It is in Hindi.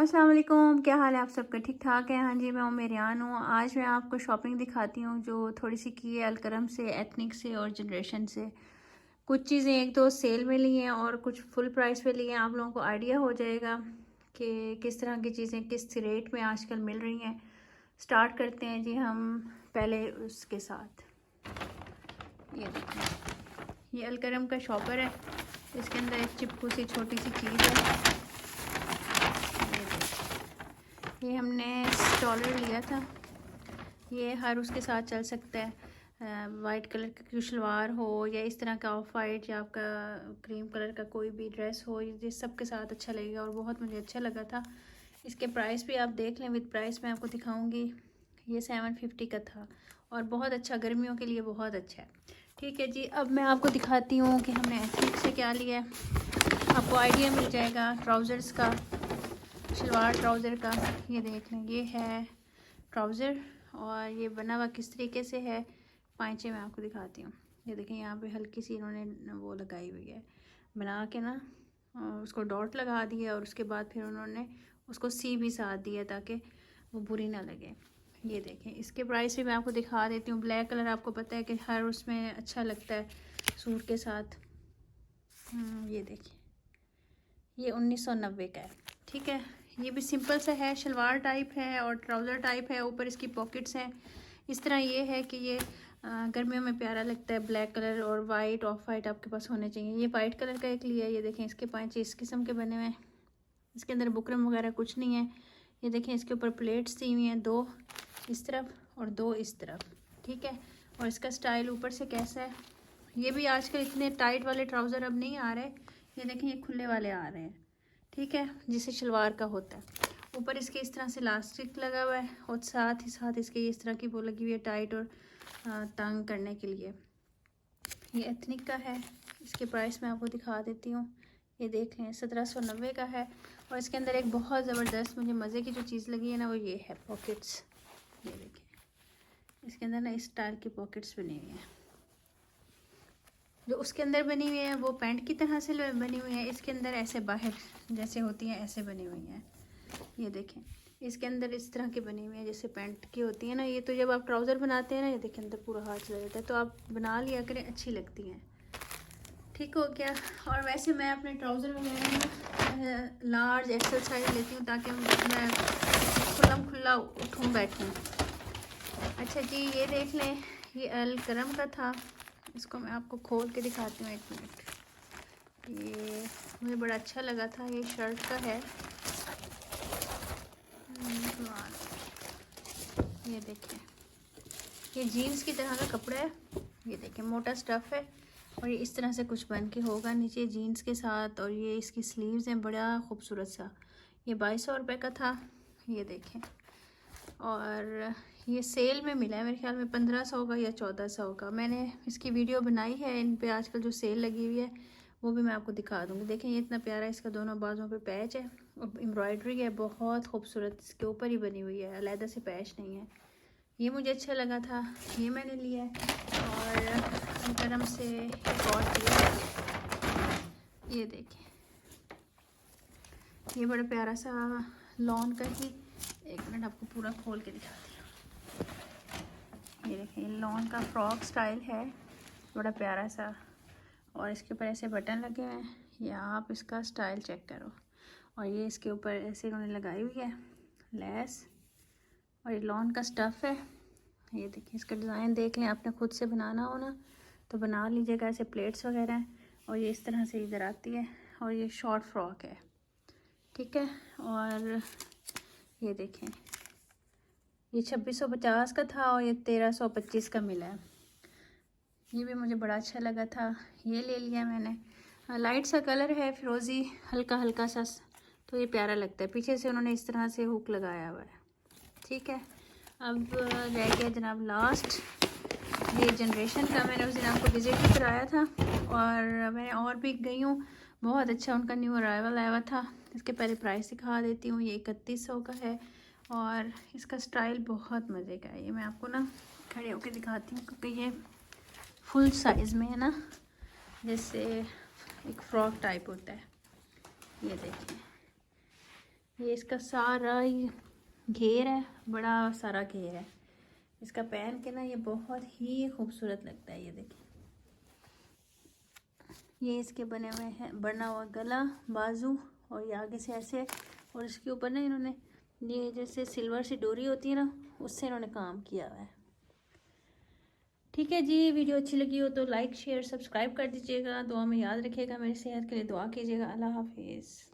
अस्सलाम वालेकुम, क्या हाल है आप सबका? ठीक ठाक है? हाँ जी, मैं मेरियान हूँ। आज मैं आपको शॉपिंग दिखाती हूँ जो थोड़ी सी की है अलकरम से, एथनिक से और जनरेशन से। कुछ चीज़ें एक दो सेल में ली हैं और कुछ फुल प्राइस पे ली हैं। आप लोगों को आइडिया हो जाएगा कि किस तरह की चीज़ें किस रेट में आजकल मिल रही हैं। स्टार्ट करते हैं जी हम पहले उसके साथ। ये देखें, ये अलकरम का शॉपर है। इसके अंदर एक चिपकू सी छोटी सी चीज़ है। ये हमने स्टॉलर लिया था। ये हर उसके साथ चल सकता है। वाइट कलर की शलवार हो या इस तरह का ऑफ वाइट या आपका क्रीम कलर का कोई भी ड्रेस हो, ये सब के साथ अच्छा लगेगा और बहुत मुझे अच्छा लगा था। इसके प्राइस भी आप देख लें, विद प्राइस मैं आपको दिखाऊंगी। ये 750 का था और बहुत अच्छा, गर्मियों के लिए बहुत अच्छा है। ठीक है जी, अब मैं आपको दिखाती हूँ कि हमने एथनिक से क्या लिया है। आपको आइडिया मिल जाएगा ट्राउज़र्स का, शलवार ट्राउज़र का। ये देख लें, ये है ट्राउज़र और ये बना हुआ किस तरीके से है। पांचे मैं आपको दिखाती हूँ। ये देखें, यहाँ पे हल्की सी इन्होंने वो लगाई हुई है, बना के ना उसको डॉट लगा दिया और उसके बाद फिर उन्होंने उसको सी भी साथ दिया ताकि वो बुरी ना लगे। ये देखें, इसके प्राइस भी मैं आपको दिखा देती हूँ। ब्लैक कलर आपको पता है कि हर उसमें अच्छा लगता है सूट के साथ। ये देखिए, ये 1990 का है। ठीक है, ये भी सिंपल सा है, शलवार टाइप है और ट्राउज़र टाइप है। ऊपर इसकी पॉकेट्स हैं। इस तरह ये है कि ये गर्मियों में प्यारा लगता है। ब्लैक कलर और वाइट, ऑफ वाइट आपके पास होने चाहिए। ये वाइट कलर का एक लिया है। ये देखें, इसके पांचे इस किस्म के बने हुए हैं। इसके अंदर बुकरम वगैरह कुछ नहीं है। ये देखें, इसके ऊपर प्लेट्स दी हुई हैं, दो इस तरफ और दो इस तरफ। ठीक है, और इसका स्टाइल ऊपर से कैसा है। ये भी आजकल इतने टाइट वाले ट्राउज़र अब नहीं आ रहे। ये देखें, ये खुले वाले आ रहे हैं। ठीक है, जिसे शलवार का होता है। ऊपर इसके इस तरह से इलास्टिक लगा हुआ है और साथ ही साथ इसके इस तरह की वो लगी हुई है टाइट और तंग करने के लिए। ये एथनिक का है। इसके प्राइस मैं आपको दिखा देती हूँ। ये देख लें, 1790 का है। और इसके अंदर एक बहुत ज़बरदस्त मुझे मज़े की जो चीज़ लगी है ना, वो ये है पॉकेट्स। ये देखें, इसके अंदर ना इस स्टाइल की पॉकेट्स बनी हुई हैं। जो उसके अंदर बनी हुई है वो पैंट की तरह से बनी हुई है। इसके अंदर ऐसे बाहर जैसे होती हैं ऐसे बनी हुई हैं। ये देखें, इसके अंदर इस तरह की बनी हुई है जैसे पैंट की होती है ना। ये तो जब आप ट्राउज़र बनाते हैं ना, ये देखें अंदर पूरा हाथ चला जाता है, तो आप बना लिया करें, अच्छी लगती हैं। ठीक हो गया। और वैसे मैं अपने ट्राउज़र वगैरह में लार्ज एक्सल साइज लेती हूँ ताकि मैं खुला उठूँ बैठूँ। अच्छा जी, ये देख लें, ये अलकरम का था। इसको मैं आपको खोल के दिखाती हूँ, एक मिनट। ये मुझे बड़ा अच्छा लगा था। ये शर्ट का है। ये देखें, ये जीन्स की तरह का कपड़ा है। ये देखें, मोटा स्टफ़ है और ये इस तरह से कुछ बन के होगा नीचे जीन्स के साथ। और ये इसकी स्लीव्स हैं, बड़ा खूबसूरत सा। ये 2200 रुपये का था। ये देखें, और ये सेल में मिला है मेरे ख्याल में 1500 का या 1400 का। मैंने इसकी वीडियो बनाई है। इन पे आजकल जो सेल लगी हुई है वो भी मैं आपको दिखा दूँगी। देखें, ये इतना प्यारा, इसका दोनों बाजुओं पे पैच है और एम्ब्रॉयडरी है, बहुत खूबसूरत। इसके ऊपर ही बनी हुई है, अलहदा से पैच नहीं है। ये मुझे अच्छा लगा था, ये मैंने लिया है। और गरम से एक और लिया। ये देखें, ये बड़ा प्यारा सा लॉन का ही। एक मिनट, आपको पूरा खोल के दिखाती हूँ। ये देखें, लॉन का फ्रॉक स्टाइल है, बड़ा प्यारा सा। और इसके ऊपर ऐसे बटन लगे हुए हैं, ये आप इसका स्टाइल चेक करो। और ये इसके ऊपर ऐसे इन्होंने लगाई हुई है लेस। और ये लॉन का स्टफ़ है। ये देखिए, इसका डिज़ाइन देख लें। आपने खुद से बनाना हो ना तो बना लीजिएगा। ऐसे प्लेट्स वगैरह हैं और ये इस तरह से इधर आती है। और ये शॉर्ट फ्रॉक है। ठीक है, और ये देखें, ये 2650 का था और ये 1325 का मिला है। ये भी मुझे बड़ा अच्छा लगा था, ये ले लिया मैंने। लाइट सा कलर है, फिरोज़ी, हल्का हल्का सा, तो ये प्यारा लगता है। पीछे से उन्होंने इस तरह से हुक लगाया हुआ है। ठीक है, अब रह गया जनाब लास्ट, ये जनरेशन का। मैंने उस दिन आपको विज़िट भी कराया था और मैं और भी गई हूँ। बहुत अच्छा उनका न्यू अराइवल आया हुआ था। इसके पहले प्राइस दिखा देती हूँ। ये 3100 का है और इसका स्टाइल बहुत मज़े का है। ये मैं आपको ना खड़े होकर दिखाती हूँ क्योंकि ये फुल साइज़ में है ना, जैसे एक फ़्रॉक टाइप होता है। ये देखिए, ये इसका सारा घेर है, बड़ा सारा घेर है। इसका पहन के ना ये बहुत ही खूबसूरत लगता है। ये देखिए, ये इसके बने हुए हैं, बना हुआ गला, बाजू, और ये आगे से ऐसे, और इसके ऊपर ना इन्होंने ये जैसे सिल्वर सी डोरी होती है ना, उससे इन्होंने काम किया हुआ है। ठीक है जी, वीडियो अच्छी लगी हो तो लाइक शेयर सब्सक्राइब कर दीजिएगा। दुआ में याद रखिएगा, मेरी सेहत के लिए दुआ कीजिएगा। अल्लाह हाफिज़।